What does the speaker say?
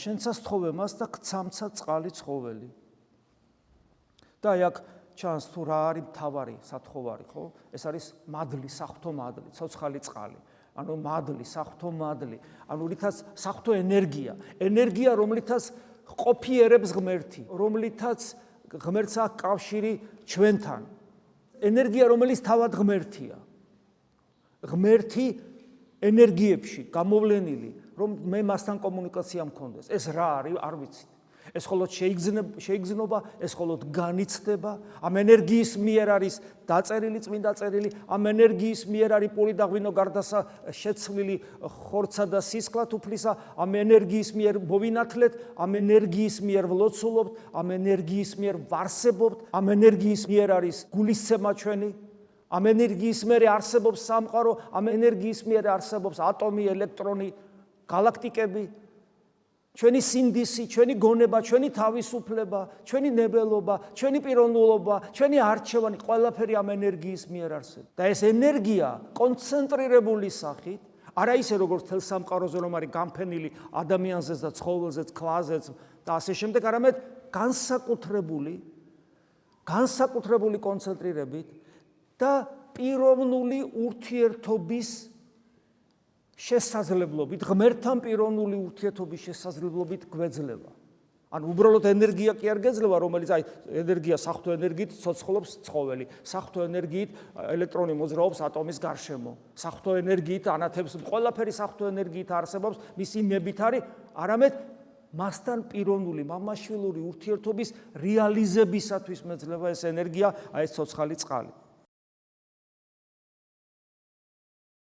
შენცა სთხოვე მას და გცამცა წყალი ცხოველი. და აქ ჩანს თუ რა არის მთავარი სათხოვარი, ხო? ეს არის მადლი, საღვთო მადლი, ცოცხალი წყალი. ანუ მადლი, საღვთო მადლი, ანუ რითაც საღვთო ენერგია, რომლითაც ყოფიერებს ღმერთი, რომლითაც ღმერთს აქვს კავშირი ჩვენთან. ენერგია, რომელიც თავად ღმერთია. ღმერთი ენერგიებში გამოვლენილი, რომ მე მასთან კომუნიკაცია მქონდეს. ეს რა არის, არ ვიცით. ეს მხოლოდ შეიგრძნობა, ეს მხოლოდ განიცდება, ამ ენერგიის მიერ არის დაწერილი წმინდა წერილი, ამ ენერგიის მიერ არის პური და ღვინო გარდასა შეცვლილი ხორცსა და სისხლა თუფლისა, ამ ენერგიის მიერ მოვინათლეთ, ამ ენერგიის მიერ ვლოცულობთ, ამ ენერგიის მიერ ვარსებობთ, ამ ენერგიის მიერ არის გულისცემა ჩვენი, ამ ენერგიის მიერ არსებობს სამყარო, ამ ენერგიის მიერ არსებობს ატომი, ელექტრონი, galaktikები, ჩვენი სინდისი, ჩვენი გონება, ჩვენი თავისუფლება, ჩვენი ნებელობა, ჩვენი პიროვნულობა, ჩვენი არჩევანი, ყველაფერი ამ ენერგიის მიერ არსებობს. და ეს ენერგია კონცენტრირებული სახით, არა ისე როგორც თელ სამყაროზე რომ არის განფენილი ადამიანზეც და ცხოველზეც, ქვაზეც და ასე შემდეგ, არამედ განსაკუთრებული კონცენტრირებით და პიროვნული ურთიერთობის შესაძლებლობით, ღმერთთან პიროვნული ურთიერთობის შესაძლებლობით გვეძლება. ანუ უბრალოდ ენერგია კი არ გეძლება, რომელიც ენერგია საღვთო ენერგიით ცოცხლობს ცხოველი, საღვთო ენერგიით ელექტრონი მოძრაობს ატომის გარშემო, საღვთო ენერგიით ანათებს, ყველაფერი საღვთო ენერგიით არსებობს, მისი ნებით არის, არამედ მასთან პიროვნული, მამაშვილური ურთიერთობის რეალიზებისათვის მეძლება ეს ენერგია, ეს ცოცხალი წყალი.